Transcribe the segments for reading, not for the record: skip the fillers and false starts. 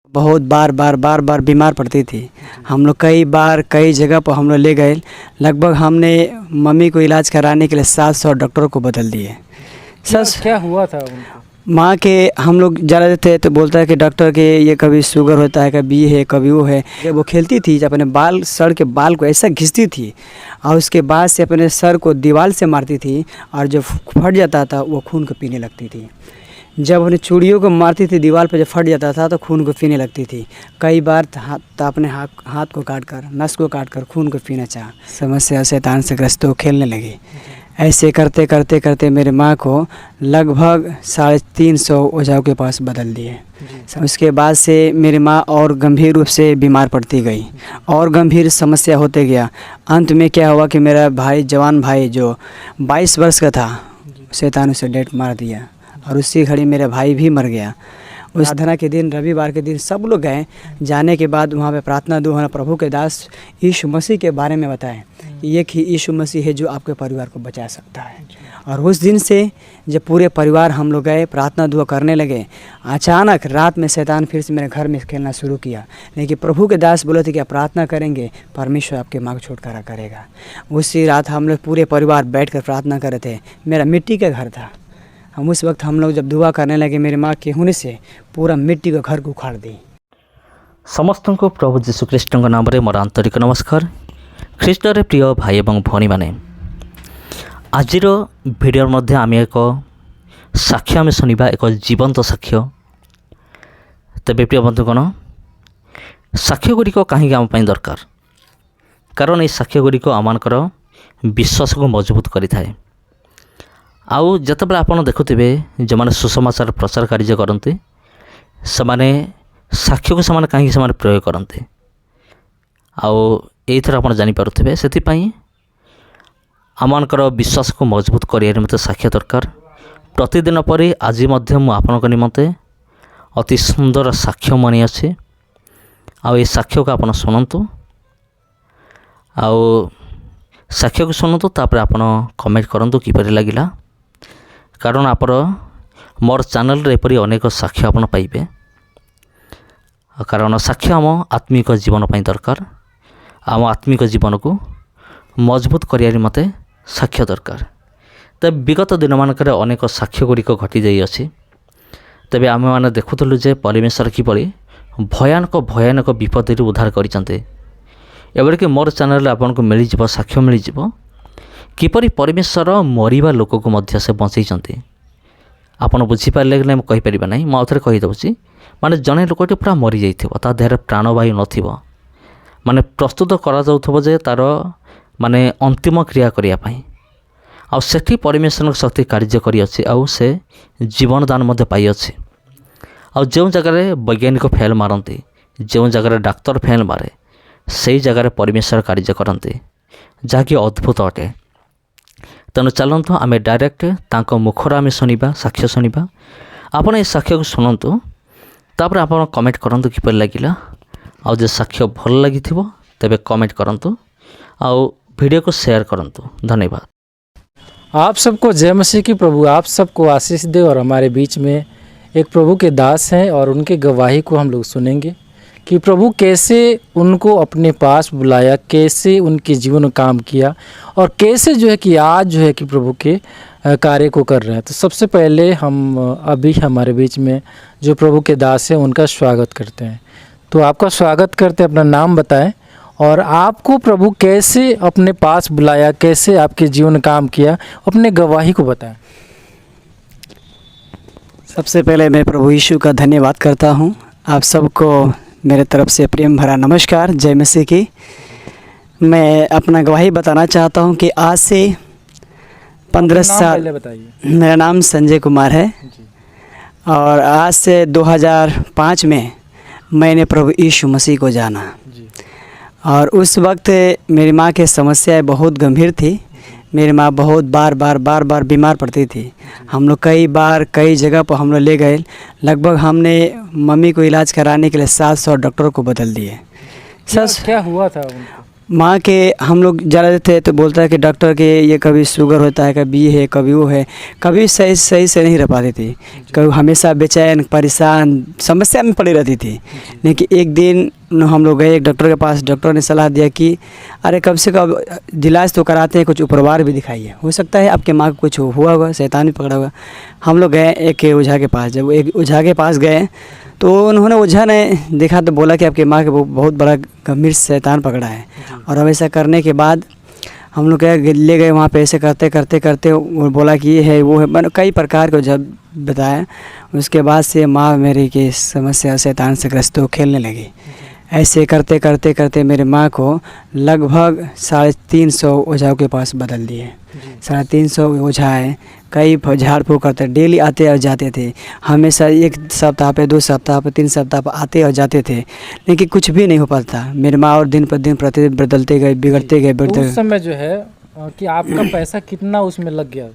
बहुत बार बीमार पड़ती थी। हम लोग कई बार कई जगह पर हम लोग ले गए। लगभग हमने मम्मी को इलाज कराने के लिए 700 डॉक्टरों को बदल दिए। क्या हुआ था उनको? माँ के हम लोग जा रहे थे तो बोलता है कि डॉक्टर के ये कभी शुगर होता है, कभी ये है, कभी वो है। जब वो खेलती थी, जब अपने सर के बाल को ऐसा घिसती थी और उसके बाद से अपने सर को दीवार से मारती थी और जब फट जाता था वो खून को पीने लगती थी। जब अपने चूड़ियों को मारती थी दीवार पर, जब फट जाता था तो खून को पीने लगती थी। कई बार अपने हाथ को काट कर, नस को काट कर खून को पीना चाहा। समस्या शैतान से ग्रस्त हो खेलने लगी। ऐसे करते करते करते मेरे माँ को लगभग 350 ओझाओं के पास बदल दिए। उसके बाद से मेरी माँ और गंभीर रूप से बीमार पड़ती गई और गंभीर समस्या होते गया। अंत में क्या हुआ कि मेरा भाई, जवान भाई जो 22 वर्ष का था, शैतान उसे डेट मार दिया और उसी घड़ी मेरा भाई भी मर गया। उस साधना के दिन, रविवार के दिन सब लोग गए। जाने के बाद वहाँ पे प्रार्थना दुआ, प्रभु के दास यीशु मसीह के बारे में बताएं। एक ही यीशु मसीह है जो आपके परिवार को बचा सकता है। और उस दिन से जब पूरे परिवार हम लोग गए, प्रार्थना दुआ करने लगे, अचानक रात में शैतान फिर से मेरे घर में खेलना शुरू किया। लेकिन प्रभु के दास बोले थे कि आप प्रार्थना करेंगे, परमेश्वर आपके माँ को छुटकारा करेगा। उसी रात हम लोग पूरे परिवार बैठ कर प्रार्थना कर रहे थे। मेरा मिट्टी का घर था। उस वक्त हम लोग जब दुआ करने लगे, मेरी माँ के होने से पूरा मिट्टी का घर को उखाड़ दी। समस्त को प्रभु जीशु ख्रीष्ट नाम में मोर आंतरिक नमस्कार। ख्रीष्टर प्रिय भाई एवं भौणी मैंने आज भिडियो मध्य आम एक साक्ष्य आम शुणा, एक जीवंत साक्ष्य। तेरे प्रिय बंधुगण, साक्ष्य गुड़िक कहीं आम दरकार, कारण ये साक्ष्य गुड़िक आमर विश्वास को मजबूत करें। आउ जिते आपड़ देखुवे जो मैंने सुसमाचार प्रचार कार्य करते, से साक्ष्य को से कहीं प्रयोग करते। आईथर आप जानीपे से आमर विश्वास को मजबूत कर मत साक्ष्य दरकार। प्रतिदिन पर आज आपण निमंते अति सुंदर साक्ष्य मनी अच्छे। ये साक्ष्य को आप शुणु, साक्ष्य को शुणु, तापर आप कमेंट करूँ किपर लगिला। कारण आप मोर चैनल रे एपरी अनेक साक्ष्य आप पाइबे। कारण साक्ष्य आम आत्मिक जीवन पाई दरकार। आम आत्मिक जीवन को मजबूत करियारी मते साक्ष्य दरकार। तब विगत दिन मानक अनेक साक्ष्य गुड़िक घटी जाइ अछि। तबे आम मैंने देखुलु जे परमेश्वर किपरि भयानक भयानक विपद उद्धार करिसंते। एबरके मोर चैनल आपको मिल जाव साक्ष्य मिल जाव किपरि परमेश्वर मरिबा लोक को मध्य से बचैचंते। आपन बुझीपारे कि नहीं कहीपर ना, मुझे कहीदे माने जड़े लोकटे पूरा मरी जाइथिबो, ता देहरे प्राणवायु नथिबो, माने प्रस्तुत करा जाउथबो जे तार माने अंतिम क्रिया करिया पई। आ सेठी परमेश्वर शक्ति कार्य करी अछि, आ से जीवन दान मध्य पाई अछि। आ जो जगह वैज्ञानिक फेल मारती, जो जगह डाक्तर फेल मारे, से जगह परमेश्वर कार्य करते, जहाँकि अद्भुत अटे। तेणु चलतु आम डायरेक्ट तांको मुखर आम शुणा, साक्ष्य शुणा। आपड़ ये साक्ष्य को शुणु, तापर आप कमेंट करूँ किपर लगिला। आउ जो साक्ष्य भल लगी तेबे कमेंट करूँ, आउ वीडियो को शेयर करूँ। धन्यवाद। आप सबको जय मसीह की। प्रभु आप सबको आशीष दे। और हमारे बीच में एक प्रभु के दास हैं और उनके गवाही को हम लोग सुनेंगे कि प्रभु कैसे उनको अपने पास बुलाया, कैसे उनके जीवन में काम किया और कैसे जो है कि आज जो है कि प्रभु के कार्य को कर रहे हैं। तो सबसे पहले हम अभी हमारे बीच में जो प्रभु के दास हैं उनका स्वागत करते हैं। तो आपका स्वागत करते हैं, अपना नाम बताएं और आपको प्रभु कैसे अपने पास बुलाया, कैसे आपके जीवन में काम किया, अपने गवाही को बताएं। सबसे पहले मैं प्रभु यीशु का धन्यवाद करता हूँ। आप सबको मेरे तरफ से प्रेम भरा नमस्कार, जय मसीह की। मैं अपना गवाही बताना चाहता हूँ कि आज से 15 साल, मेरा नाम संजय कुमार है और आज से 2005 में मैंने प्रभु यीशु मसीह को जाना। और उस वक्त मेरी माँ की समस्याएं बहुत गंभीर थी। मेरी माँ बहुत बार बीमार पड़ती थी। हम लोग कई बार कई जगह पर हम लोग ले गए। लगभग हमने मम्मी को इलाज कराने के लिए 700 डॉक्टरों को बदल दिए। क्या हुआ था उनको? माँ के हम लोग जाते थे तो बोलता है कि डॉक्टर के ये कभी शुगर होता है, कभी ये है, कभी वो है, कभी सही सही से नहीं रह पाती थी, कभी हमेशा बेचैन परेशान समस्या में पड़ी रहती थी। लेकिन एक दिन हम लोग गए एक डॉक्टर के पास, डॉक्टर ने सलाह दिया कि अरे कम से कम इलाज तो कराते हैं, कुछ उपरवार भी दिखाइए, हो सकता है आपके माँ को कुछ हुआ होगा, शैतान भी पकड़ा होगा। हम लोग गए एक ओझा के पास, जब एक ओझा के पास गए तो उन्होंने ओझा ने देखा तो बोला कि आपके माँ के बहुत बड़ा गंभीर शैतान पकड़ा है। और अब ऐसा करने के बाद हम लोग गए ले गए वहाँ पे, ऐसे करते करते करते वो बोला कि ये है वो है, मैंने कई प्रकार को जब बताया। उसके बाद से माँ मेरी की समस्या शैतान से ग्रस्त हो खेलने लगी। ऐसे करते करते करते मेरे माँ को लगभग 350 ओझाओं के पास बदल दिए। 350 ओझा है, कई झाड़ फूँक करते डेली आते और जाते थे, हमेशा एक सप्ताह पे 2 सप्ताह पे 3 सप्ताह पे आते और जाते थे, लेकिन कुछ भी नहीं हो पाता। मेरे माँ और दिन पर दिन प्रतिदिन बदलते गए, बिगड़ते गए, तो बिगड़ते उस समय जो है कि आपका पैसा कितना उसमें लग गया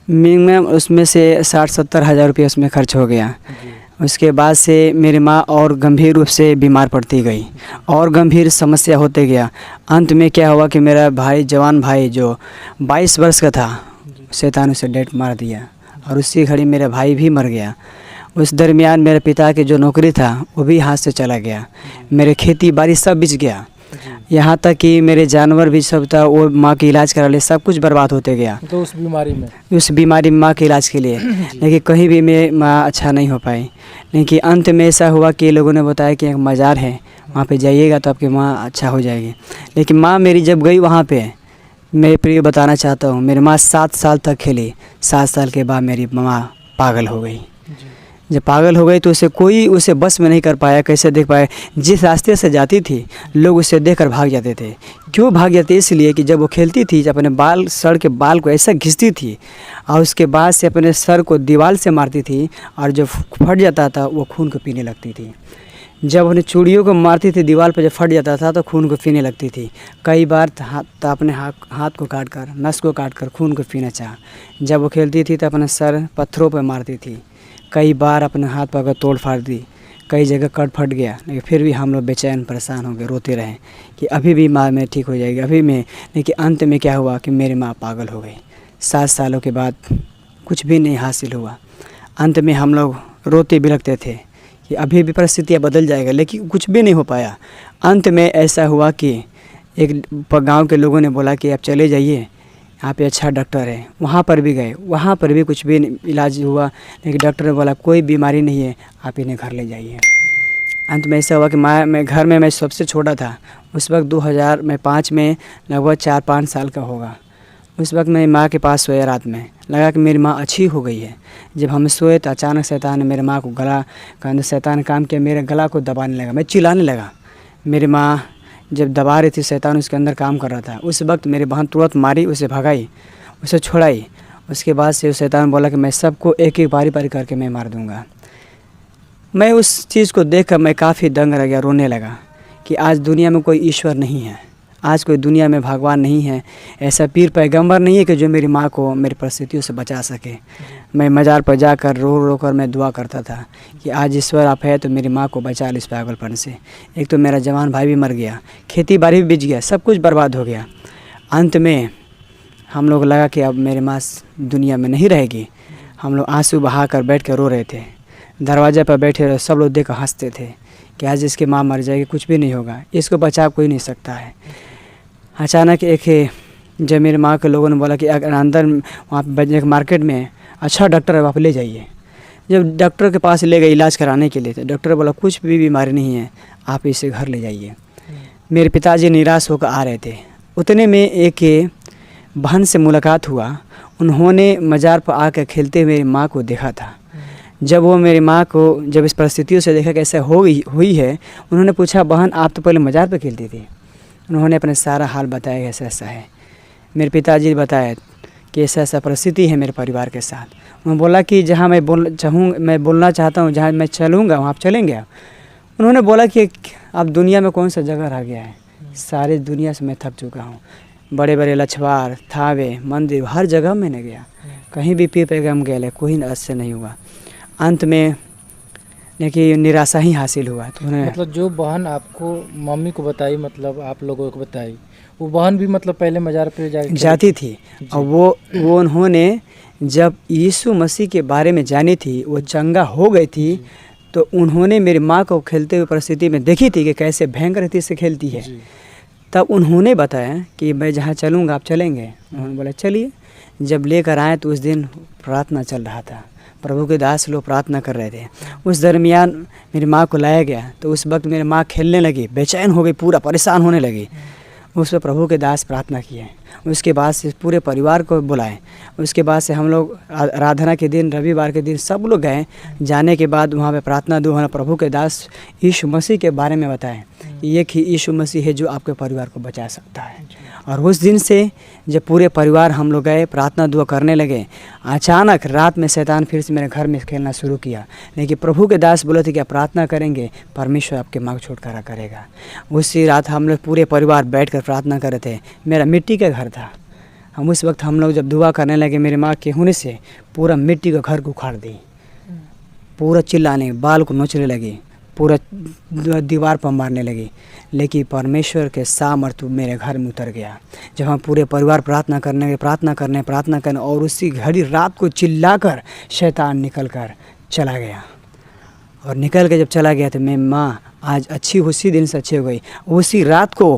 मिनिमम उसमें से 60-70 हज़ार रुपये उसमें खर्च हो गया। उसके बाद से मेरी माँ और गंभीर रूप से बीमार पड़ती गई और गंभीर समस्या होते गया। अंत में क्या हुआ कि मेरा भाई, जवान भाई जो 22 वर्ष का था, शैतान उसे डेट मार दिया और उसी घड़ी मेरा भाई भी मर गया। उस दरमियान मेरे पिता की जो नौकरी था वो भी हाथ से चला गया, मेरे खेती बाड़ी सब बिक गया, यहाँ तक कि मेरे जानवर भी सब था, वो माँ के इलाज करा ले, सब कुछ बर्बाद होते गया तो उस बीमारी में माँ के इलाज के लिए। लेकिन कहीं भी मेरी माँ अच्छा नहीं हो पाई। लेकिन अंत में ऐसा हुआ कि लोगों ने बताया कि एक मज़ार है, वहाँ पे जाइएगा तो आपकी माँ अच्छा हो जाएगी। लेकिन माँ मेरी जब गई वहाँ पे, मैं प्रिय बताना चाहता हूँ, मेरी माँ 7 साल तक खेली। 7 साल के बाद मेरी माँ पागल हो गई। जब पागल हो गई तो कोई उसे बस में नहीं कर पाया, कैसे देख पाया। जिस रास्ते से जाती थी लोग उसे देखकर भाग जाते थे। क्यों भाग जाते? इसलिए कि जब वो खेलती थी, जब अपने सर के बाल को ऐसा घिसती थी और उसके बाद से अपने सर को दीवार से मारती थी और जब फट जाता था वो खून को पीने लगती थी। जब अपने चूड़ियों को मारती थी दीवार पर, जब फट जाता था तो खून को पीने लगती थी। कई बार अपने हाथ को काट कर, नस को काट कर खून को पीना चाहा। जब वो खेलती थी तो अपना सर पत्थरों पर मारती थी। कई बार अपने हाथ पकड़ तोड़ फाड़ दी, कई जगह कट फट गया। लेकिन फिर भी हम लोग बेचैन परेशान हो गए, रोते रहे कि अभी भी माँ में ठीक हो जाएगी, अभी में। लेकिन अंत में क्या हुआ कि मेरी माँ पागल हो गई। 7 सालों के बाद कुछ भी नहीं हासिल हुआ। अंत में हम लोग रोते बिलखते थे कि अभी भी परिस्थितियाँ बदल जाएगा, लेकिन कुछ भी नहीं हो पाया। अंत में ऐसा हुआ कि एक गांव के लोगों ने बोला कि आप चले जाइए, यहाँ पे अच्छा डॉक्टर है। वहाँ पर भी गए, वहाँ पर भी कुछ भी इलाज हुआ, लेकिन डॉक्टर ने बोला कोई बीमारी नहीं है, आप इन्हें घर ले जाइए। अंत में ऐसा हुआ कि मैं घर में मैं सबसे छोटा था। उस वक्त 2005 में लगभग 4-5 साल का होगा। उस वक्त मैं माँ के पास सोया, रात में लगा कि मेरी माँ अच्छी हो गई है। जब हम सोए तो अचानक शैतान ने मेरे माँ को गला का अंदर शैतान काम किया, मेरे गला को दबाने लगा, मैं चिल्लाने लगा। मेरी माँ जब दबा रही थी, शैतान उसके अंदर काम कर रहा था। उस वक्त मेरी बहन तुरंत मारी, उसे भगाई, उसे छोड़ाई। उसके बाद से उस शैतान बोला कि मैं सबको एक एक बारी करके मैं मार दूंगा। मैं उस चीज़ को देखकर मैं काफ़ी दंग रह गया, रोने लगा कि आज दुनिया में कोई ईश्वर नहीं है, आज कोई दुनिया में भगवान नहीं है, ऐसा पीर पैगंबर नहीं है कि जो मेरी माँ को मेरी परिस्थितियों से बचा सके। मैं मज़ार पर जाकर रो रो कर मैं दुआ करता था कि आज ईश्वर आप है तो मेरी माँ को बचा लो इस पागलपन से। एक तो मेरा जवान भाई भी मर गया, खेती बाड़ी भी बिक गया, सब कुछ बर्बाद हो गया। अंत में हम लोग लगा कि अब मेरी माँ दुनिया में नहीं रहेगी। हम लोग आंसू बहा कर बैठ कर रो रहे थे। दरवाजे पर बैठे रहे, सब लोग देख कर हंसते थे कि आज इसकी माँ मर जाएगी, कुछ भी नहीं होगा, इसको बचा कोई नहीं सकता है। अचानक जब मेरी माँ के लोगों ने बोला कि अगर अंदर वहाँ पर एक मार्केट में अच्छा डॉक्टर है, आप ले जाइए। जब डॉक्टर के पास ले गए इलाज कराने के लिए, तो डॉक्टर बोला कुछ भी बीमारी नहीं है, आप इसे घर ले जाइए। मेरे पिताजी निराश होकर आ रहे थे। उतने में एक बहन से मुलाकात हुआ। उन्होंने मज़ार पर आकर खेलते मेरी माँ को देखा था। जब वो मेरी माँ को जब इस परिस्थितियों से देखा कैसे हुई है, उन्होंने पूछा बहन आप तो पहले मज़ार पर खेलती थी। उन्होंने अपने सारा हाल बताया, ऐसा ऐसा है। मेरे पिताजी ने बताया कि ऐसा ऐसा परिस्थिति है मेरे परिवार के साथ। उन्होंने बोला कि जहाँ मैं बोलना चाहता हूँ, जहाँ मैं चलूँगा वहाँ आप चलेंगे आप। उन्होंने बोला कि अब दुनिया में कौन सा जगह रह गया है, सारी दुनिया से मैं थक चुका हूँ। बड़े बड़े लछवार, थावे, मंदिर, हर जगह मैंने गया, कहीं भी पी पैगम गया, कोई असर नहीं हुआ। अंत में लेकिन निराशा ही हासिल हुआ। तो उन्हें मतलब जो बहन आपको मम्मी को बताई, मतलब आप लोगों को बताई, वो बहन भी मतलब पहले मज़ार पे जाती थी। और वो उन्होंने जब यीशु मसीह के बारे में जानी थी, वो चंगा हो गई थी, तो उन्होंने मेरी माँ को खेलते हुए परिस्थिति में देखी थी कि कैसे भयंकर रीति से खेलती है। तब उन्होंने बताया कि मैं जहाँ चलूँगा आप चलेंगे। उन्होंने बोला चलिए। जब लेकर आए तो उस दिन प्रार्थना चल रहा था, प्रभु के दास लोग प्रार्थना कर रहे थे। उस दरमियान मेरी माँ को लाया गया, तो उस वक्त मेरी माँ खेलने लगी, बेचैन हो गई, पूरा परेशान होने लगी। उस पर प्रभु के दास प्रार्थना किए। उसके बाद से पूरे परिवार को बुलाए। उसके बाद से हम लोग आराधना के दिन, रविवार के दिन सब लोग गए। जाने के बाद वहाँ पे प्रार्थना दो प्रभु के दास यीशु मसीह के बारे में बताएं। एक ही यीशु मसीह है जो आपके परिवार को बचा सकता है। और उस दिन से जब पूरे परिवार हम लोग गए, प्रार्थना दुआ करने लगे, अचानक रात में शैतान फिर से मेरे घर में खेलना शुरू किया। लेकिन प्रभु के दास बोले थे कि आप प्रार्थना करेंगे, परमेश्वर आपके माँ को छुटकारा करेगा। उसी रात हम लोग पूरे परिवार बैठकर प्रार्थना कर रहे थे। मेरा मिट्टी का घर था। हम उस वक्त हम लोग जब दुआ करने लगे, मेरे माँ के होने से पूरा मिट्टी का घर को उखाड़ दी, पूरा चिल्लाने, बाल को नोचने लगी, पूरा दीवार पर मारने लगी। लेकिन परमेश्वर के सामर्थ्य मेरे घर में उतर गया। जब हम पूरे परिवार प्रार्थना करने और उसी घड़ी रात को चिल्लाकर शैतान निकल कर चला गया। और निकल के जब चला गया तो मेरी माँ आज अच्छी, उसी दिन से अच्छी हो गई। उसी रात को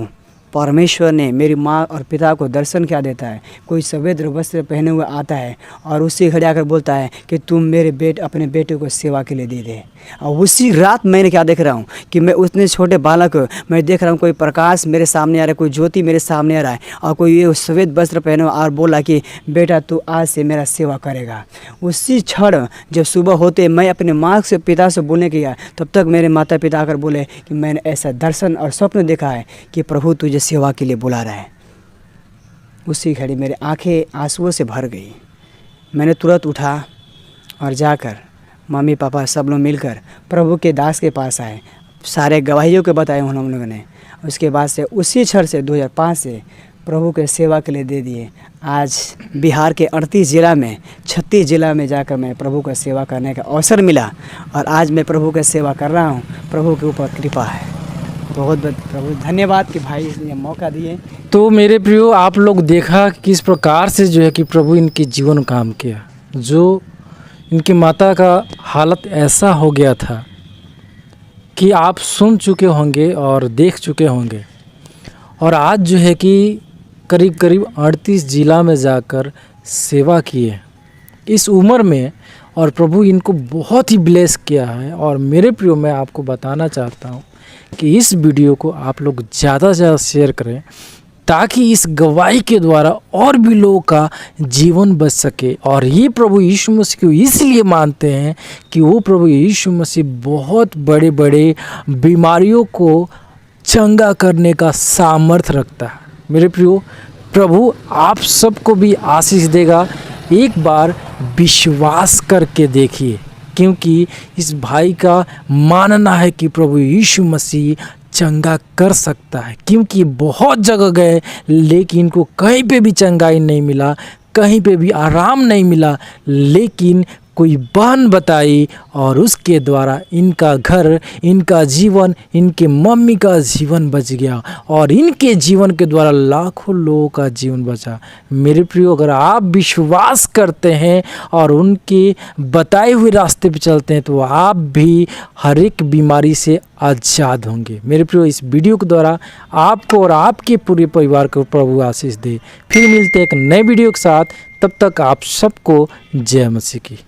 परमेश्वर ने मेरी माँ और पिता को दर्शन क्या देता है। कोई सफ़ेद वस्त्र पहने हुए आता है और उसी घड़ी आकर बोलता है कि तुम मेरे अपने बेटे को सेवा के लिए दे दे। और उसी रात मैंने क्या देख रहा हूँ कि मैं उतने छोटे बालक मैं देख रहा हूँ, कोई प्रकाश मेरे सामने आ रहा है, कोई ज्योति मेरे सामने आ रहा है, और कोई ये सफ़ेद वस्त्र पहने और बोला कि बेटा तू आज से मेरा सेवा करेगा। उसी क्षण जब सुबह होते मैं अपने माँ से पिता से बोलने गया, तब तक मेरे माता पिता आकर बोले कि मैंने ऐसा दर्शन और स्वप्न देखा है कि प्रभु तुझे सेवा के लिए बुला रहा है। उसी घड़ी मेरी आंखें आंसुओं से भर गई। मैंने तुरंत उठा और जाकर मम्मी पापा सब लोग मिलकर प्रभु के दास के पास आए, सारे गवाहियों को बताए हम लोगों ने। उसके बाद से उसी क्षण से 2005 से प्रभु के सेवा के लिए दे दिए। आज बिहार के 38 ज़िला में 36 ज़िला में जाकर मैं प्रभु का सेवा करने का अवसर मिला, और आज मैं प्रभु का सेवा कर रहा हूँ। प्रभु के ऊपर कृपा है। बहुत बहुत प्रभु धन्यवाद कि भाई इसने मौका दिए। तो मेरे प्रियो, आप लोग देखा किस प्रकार से जो है कि प्रभु इनके जीवन काम किया। जो इनकी माता का हालत ऐसा हो गया था कि आप सुन चुके होंगे और देख चुके होंगे, और आज जो है कि करीब करीब 38 ज़िला में जाकर सेवा किए इस उम्र में, और प्रभु इनको बहुत ही ब्लेस किया है। और मेरे प्रियो, मैं आपको बताना चाहता हूँ कि इस वीडियो को आप लोग ज़्यादा से ज़्यादा शेयर करें, ताकि इस गवाही के द्वारा और भी लोगों का जीवन बच सके। और ये प्रभु यीशु मसीह को इसलिए मानते हैं कि वो प्रभु यीशु मसीह बहुत बड़े बड़े बीमारियों को चंगा करने का सामर्थ्य रखता है। मेरे प्रियो, प्रभु आप सबको भी आशीष देगा। एक बार विश्वास करके देखिए, क्योंकि इस भाई का मानना है कि प्रभु यीशु मसीह चंगा कर सकता है। क्योंकि बहुत जगह गए लेकिन इनको कहीं पे भी चंगाई नहीं मिला, कहीं पे भी आराम नहीं मिला, लेकिन कोई बहन बताई और उसके द्वारा इनका घर, इनका जीवन, इनके मम्मी का जीवन बच गया, और इनके जीवन के द्वारा लाखों लोगों का जीवन बचा। मेरे प्रियो, अगर आप विश्वास करते हैं और उनके बताए हुए रास्ते पे चलते हैं, तो आप भी हर एक बीमारी से आज़ाद होंगे। मेरे प्रियो, इस वीडियो के द्वारा आपको और आपके पूरे परिवार को प्रभु आशीष दे। फिर मिलते हैं एक नए वीडियो के साथ। तब तक आप सबको जय मसीह की।